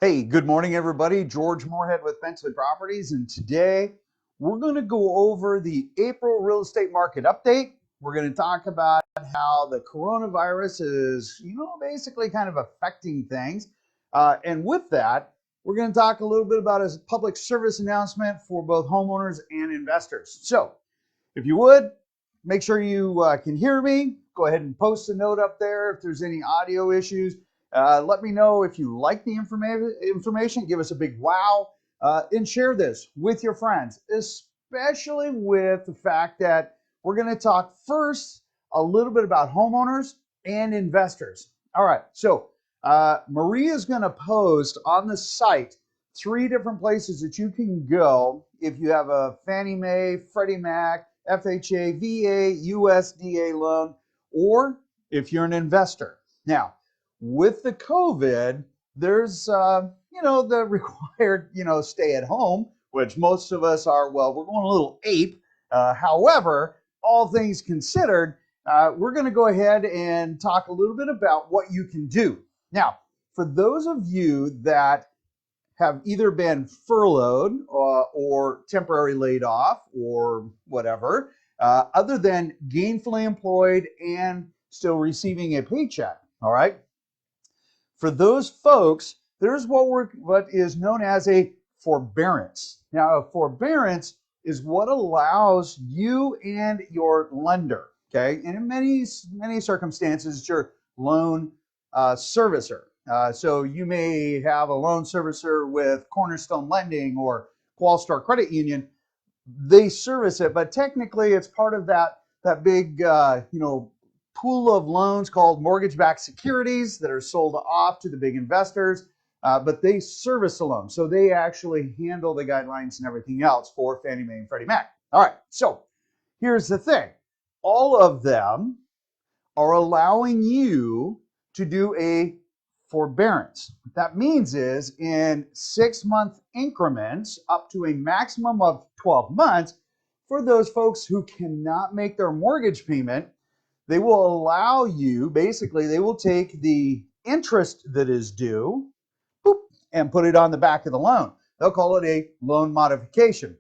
Hey, good morning, everybody. George Moorhead with Bentley Properties, and today we're going to go over the April real estate market update. We're going to talk about how the coronavirus is, basically kind of affecting things. And with that, we're going to talk a little bit about a public service announcement for both homeowners and investors. So, if you would, make sure you can hear me. Go ahead and post a note up there if there's any audio issues. Let me know if you like the information. Give us a big wow and share this with your friends, especially with the fact that we're going to talk first a little bit about homeowners and investors. All right, so Maria is going to post on the site 3 different places that you can go if you have a Fannie Mae, Freddie Mac, FHA, VA, USDA loan, or if you're an investor. Now, with the COVID, there's, the required, stay at home, which most of us are, well, we're going a little ape. However, all things considered, we're going to go ahead and talk a little bit about what you can do. Now, for those of you that have either been furloughed or temporarily laid off or whatever, other than gainfully employed and still receiving a paycheck, all right? For those folks, there's what is known as a forbearance. Now, a forbearance is what allows you and your lender, okay, and in many circumstances, it's your loan servicer. So you may have a loan servicer with Cornerstone Lending or Qualstar Credit Union. They service it, but technically it's part of that big pool of loans called mortgage-backed securities that are sold off to the big investors, but they service the loan. So they actually handle the guidelines and everything else for Fannie Mae and Freddie Mac. All right, so here's the thing. All of them are allowing you to do a forbearance. What that means is in 6-month increments up to a maximum of 12 months for those folks who cannot make their mortgage payment. They will allow you, basically, they will take the interest that is due and put it on the back of the loan. They'll call it a loan modification.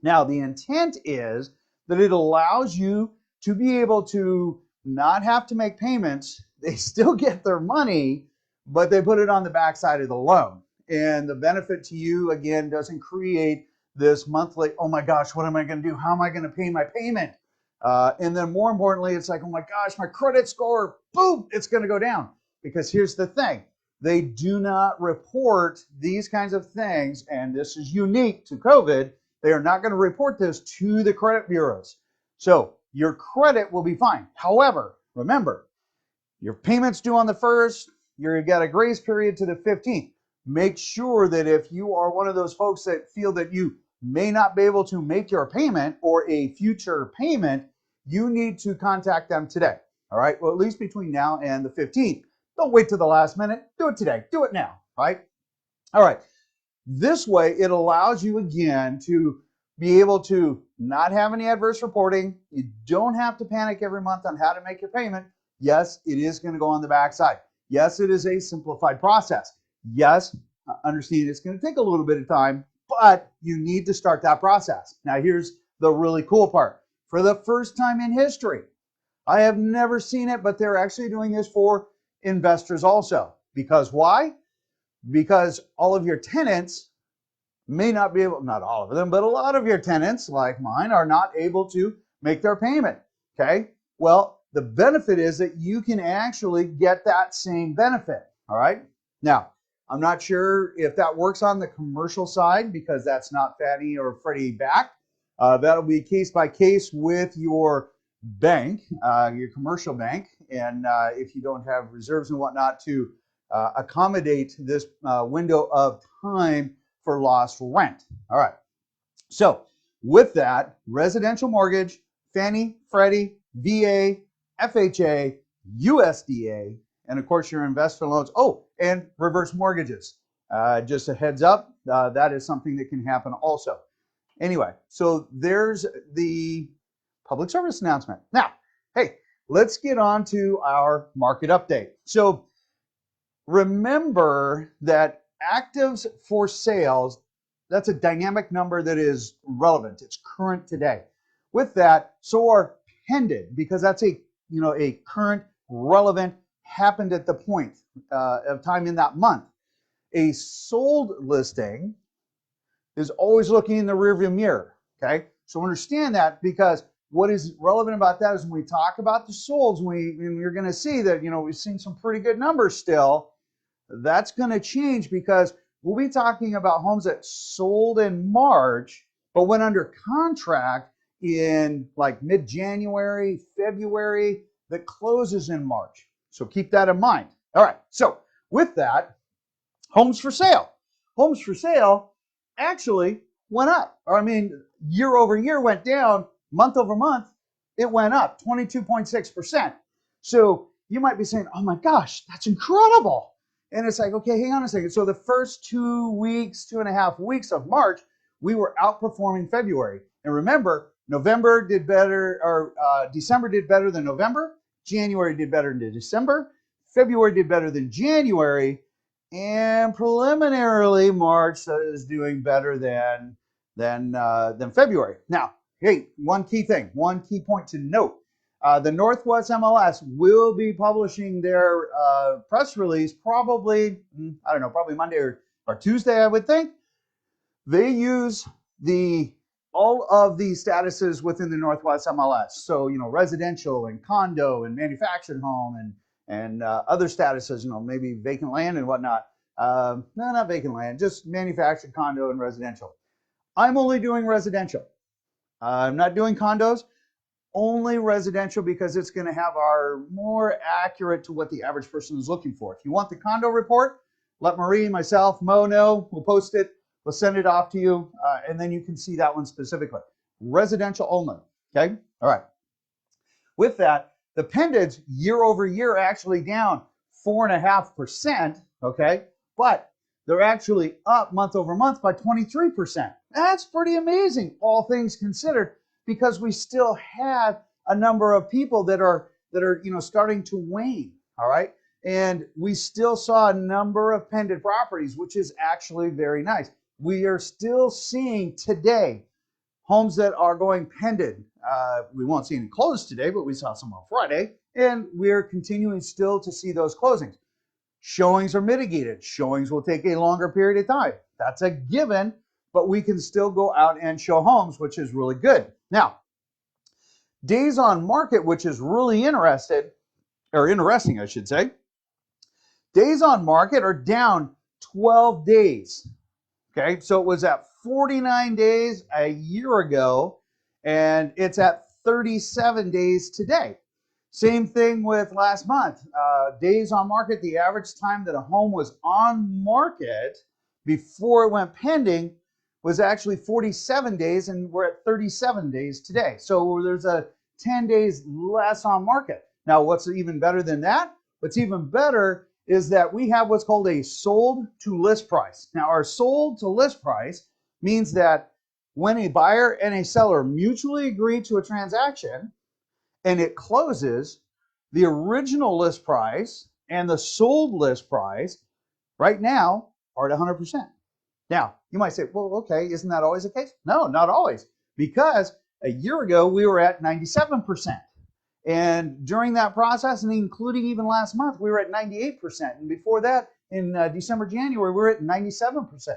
Now, the intent is that it allows you to be able to not have to make payments. They still get their money, but they put it on the backside of the loan. And the benefit to you, again, doesn't create this monthly, oh my gosh, what am I going to do? How am I going to pay my payment? And then more importantly, it's like, oh my gosh, my credit score, boom, it's going to go down. Because here's the thing. They do not report these kinds of things, and this is unique to COVID. They are not going to report this to the credit bureaus. So your credit will be fine. However, remember, your payment's due on the 1st. You've got a grace period to the 15th. Make sure that if you are one of those folks that feel that you may not be able to make your payment or a future payment, you need to contact them today. All right? Well, at least between now and the 15th. Don't wait till the last minute. Do it today. Do it now. Right? All right. This way, it allows you again to be able to not have any adverse reporting. You don't have to panic every month on how to make your payment. Yes, it is going to go on the backside. Yes, it is a simplified process. Yes, understand it's going to take a little bit of time, but you need to start that process. Now, here's the really cool part. For the first time in history, I have never seen it, but they're actually doing this for investors also. Because why? Because all of your tenants may not be able, not all of them, but a lot of your tenants, like mine, are not able to make their payment. Okay? Well, the benefit is that you can actually get that same benefit. All right? Now, I'm not sure if that works on the commercial side because that's not Fannie or Freddie backed. That'll be case by case with your bank, your commercial bank, and if you don't have reserves and whatnot to accommodate this window of time for lost rent. All right. So with that, residential mortgage, Fannie, Freddie, VA, FHA, USDA, and of course your investor loans. Oh, and reverse mortgages. Just a heads up, that is something that can happen also. Anyway, so there's the public service announcement. Now, hey, let's get on to our market update. So remember that actives for sales, that's a dynamic number that is relevant. It's current today. With that, so are pended, because that's a current, relevant, happened at the point of time in that month. A sold listing is always looking in the rearview mirror. Okay, so understand that, because what is relevant about that is when we talk about the solds, you're going to see that we've seen some pretty good numbers still. That's going to change, because we'll be talking about homes that sold in March but went under contract in like mid-January, February, that closes in March. So keep that in mind. All right, so with that, homes for sale. Homes for sale actually went up. Or, I mean, year over year went down, month over month, it went up 22.6%. So you might be saying, oh my gosh, that's incredible. And it's like, okay, hang on a second. So the first 2.5 weeks of March, we were outperforming February. And remember, November did better, or December did better than November. January did better than December. February did better than January. And preliminarily, March is doing better than February. Now, hey, one key point to note. The Northwest MLS will be publishing their press release probably, probably Monday or Tuesday, I would think. They use all of the statuses within the Northwest MLS. So, residential and condo and manufactured home and other statuses, maybe vacant land and whatnot. No, not vacant land, just manufactured, condo, and residential. I'm only doing residential. I'm not doing condos. Only residential, because it's going to have our more accurate to what the average person is looking for. If you want the condo report, let Marie, myself, Mo know. We'll post it. We'll send it off to you, and then you can see that one specifically. Residential only. Okay. All right. With that, the pendants year over year actually down 4.5%. Okay, but they're actually up month over month by 23%. That's pretty amazing, all things considered, because we still have a number of people that are starting to wane. All right, and we still saw a number of pendant properties, which is actually very nice. We are still seeing today homes that are going pendant. We won't see any close today, but we saw some on Friday, and we're continuing still to see those closings. Showings are mitigated. Showings will take a longer period of time. That's a given, but we can still go out and show homes, which is really good. Now, days on market, which is really interesting, I should say. Days on market are down 12 days. Okay, so it was at 49 days a year ago, and it's at 37 days today. Same thing with last month. Days on market, the average time that a home was on market before it went pending was actually 47 days, and we're at 37 days today. So there's a 10 days less on market. Now, what's even better than that? What's even better is that we have what's called a sold to list price. Now, our sold to list price means that when a buyer and a seller mutually agree to a transaction and it closes, the original list price and the sold list price right now are at 100%. Now, you might say, well, okay, isn't that always the case? No, not always, because a year ago we were at 97%. And during that process, and including even last month, we were at 98%. And before that, in December, January, we were at 97%.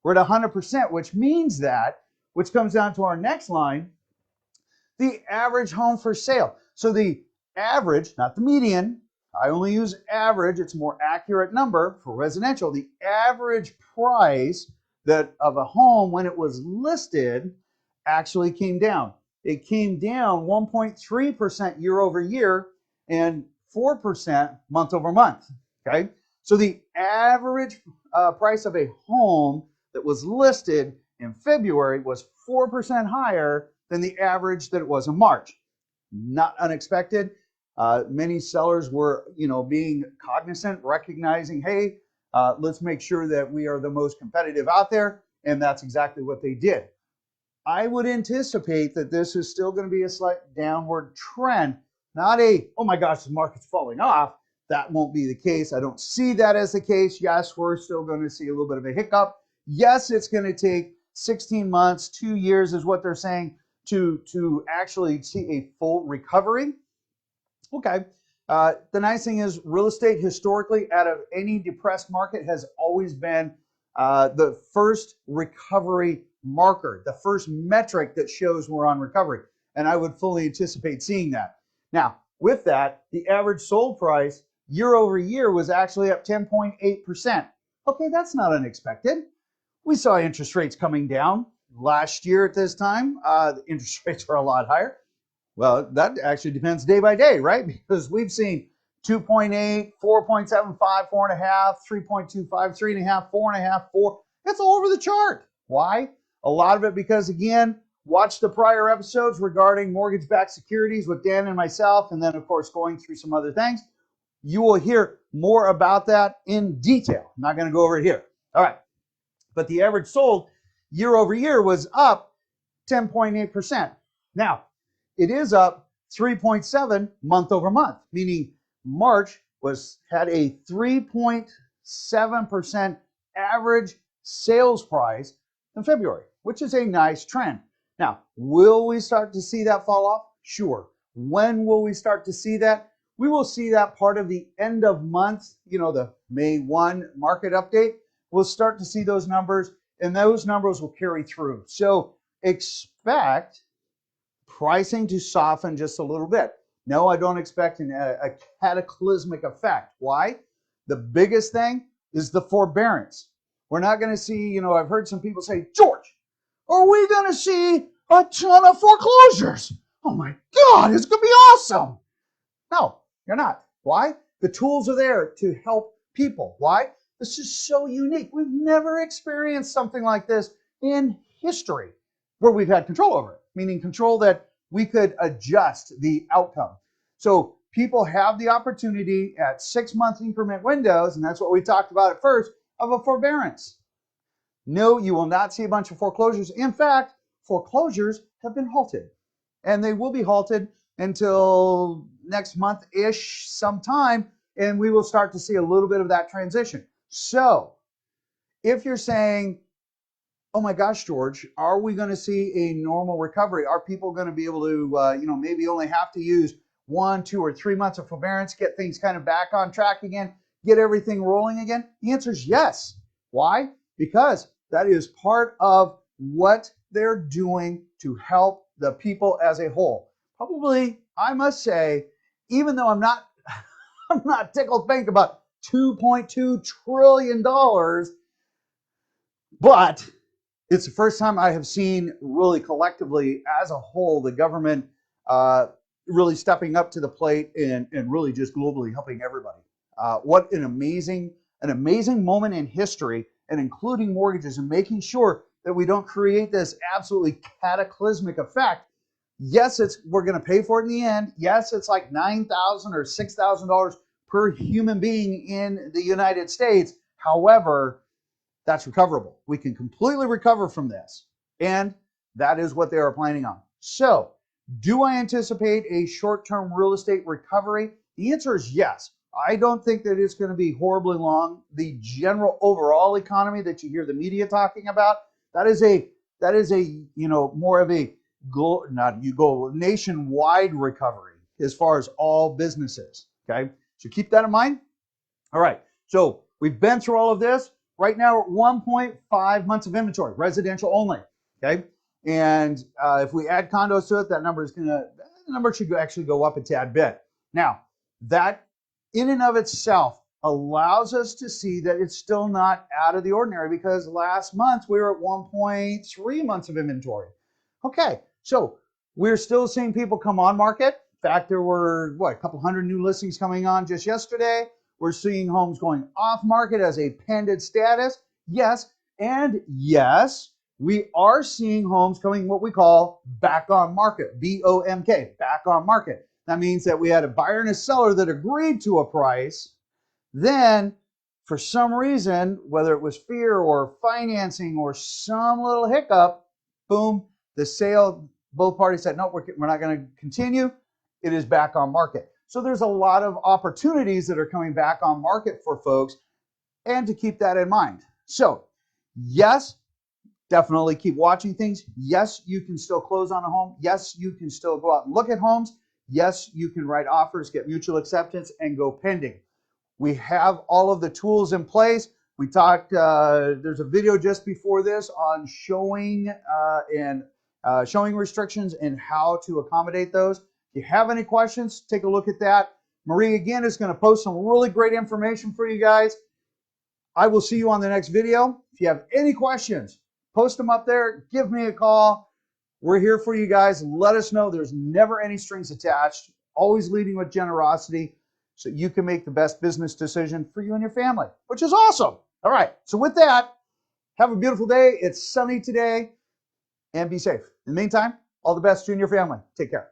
We're at 100%, which means that, which comes down to our next line, the average home for sale. So the average, not the median, I only use average, it's a more accurate number for residential. The average price of a home when it was listed actually came down. It came down 1.3% year over year and 4% month over month. Okay, so the average price of a home that was listed in February was 4% higher than the average that it was in March. Not unexpected. Many sellers were, being cognizant, recognizing, hey, let's make sure that we are the most competitive out there, and that's exactly what they did. I would anticipate that this is still going to be a slight downward trend, not a, oh my gosh, the market's falling off. that won't be the case. I don't see that as the case. Yes, we're still going to see a little bit of a hiccup. Yes, it's going to take 16 months, 2 years is what they're saying to actually see a full recovery. Okay. The nice thing is real estate historically out of any depressed market has always been the first recovery marker, the first metric that shows we're on recovery. And I would fully anticipate seeing that. Now, with that, the average sold price year over year was actually up 10.8%. Okay, that's not unexpected. We saw interest rates coming down last year at this time. The interest rates are a lot higher. Well, that actually depends day by day, right? Because we've seen 2.8, 4.75, 4.5, 3.25, 3.5, 4.5, 4. It's all over the chart. Why? A lot of it because, again, watch the prior episodes regarding mortgage-backed securities with Dan and myself, and then, of course, going through some other things. You will hear more about that in detail. I'm not going to go over it here. All right. But the average sold year over year was up 10.8%. Now, it is up 3.7 month over month, meaning March had a 3.7% average sales price in February, which is a nice trend. Now, will we start to see that fall off? Sure. When will we start to see that? We will see that part of the end of month, the May 1 market update. We'll start to see those numbers, and those numbers will carry through. So expect pricing to soften just a little bit. No, I don't expect a cataclysmic effect. Why? The biggest thing is the forbearance. We're not going to see, I've heard some people say, George, are we going to see a ton of foreclosures? Oh my God, it's going to be awesome. No, you're not. Why? The tools are there to help people. Why? This is so unique. We've never experienced something like this in history where we've had control over it, meaning control that we could adjust the outcome. So people have the opportunity at 6-month increment windows, and that's what we talked about at first, of a forbearance. No, you will not see a bunch of foreclosures. In fact, foreclosures have been halted, and they will be halted until next month-ish sometime, and we will start to see a little bit of that transition. So if you're saying, oh my gosh, George, are we going to see a normal recovery? Are people going to be able to, maybe only have to use 1, 2, or 3 months of forbearance, get things kind of back on track again, get everything rolling again? The answer is yes. Why? Because that is part of what they're doing to help the people as a whole. Probably, I must say, even though I'm not tickled pink about $2.2 trillion, but it's the first time I have seen really collectively as a whole the government really stepping up to the plate and really just globally helping everybody. What an amazing moment in history, and including mortgages and making sure that we don't create this absolutely cataclysmic effect. Yes, we're going to pay for it in the end. Yes, it's like $9,000 or $6,000 per human being in the United States. However, that's recoverable. We can completely recover from this. And that is what they are planning on. So, do I anticipate a short-term real estate recovery? The answer is yes. I don't think that it's going to be horribly long. The general overall economy that you hear the media talking about, that is a more of a nationwide recovery as far as all businesses. Okay, so keep that in mind. All right, so we've been through all of this. Right now, we're at 1.5 months of inventory, residential only. Okay, and if we add condos to it, the number should actually go up a tad bit. Now, that in and of itself allows us to see that it's still not out of the ordinary, because last month we were at 1.3 months of inventory. Okay, so we're still seeing people come on market. In fact, there were, a couple hundred new listings coming on just yesterday. We're seeing homes going off market as a pending status. Yes, and yes, we are seeing homes coming what we call back on market, BOMK, back on market. That means that we had a buyer and a seller that agreed to a price. Then, for some reason, whether it was fear or financing or some little hiccup, boom, the sale, both parties said, no, we're not going to continue. It is back on market. So there's a lot of opportunities that are coming back on market for folks, and to keep that in mind. So yes, definitely keep watching things. Yes, you can still close on a home. Yes, you can still go out and look at homes. Yes, you can write offers, get mutual acceptance, and go pending. We have all of the tools in place. We talked, there's a video just before this on showing showing restrictions and how to accommodate those. If you have any questions, take a look at that. Marie, again, is going to post some really great information for you guys. I will see you on the next video. If you have any questions, post them up there. Give me a call. We're here for you guys. Let us know. There's never any strings attached. Always leading with generosity so you can make the best business decision for you and your family, which is awesome. All right. So with that, have a beautiful day. It's sunny today, and be safe. In the meantime, all the best to you and your family. Take care.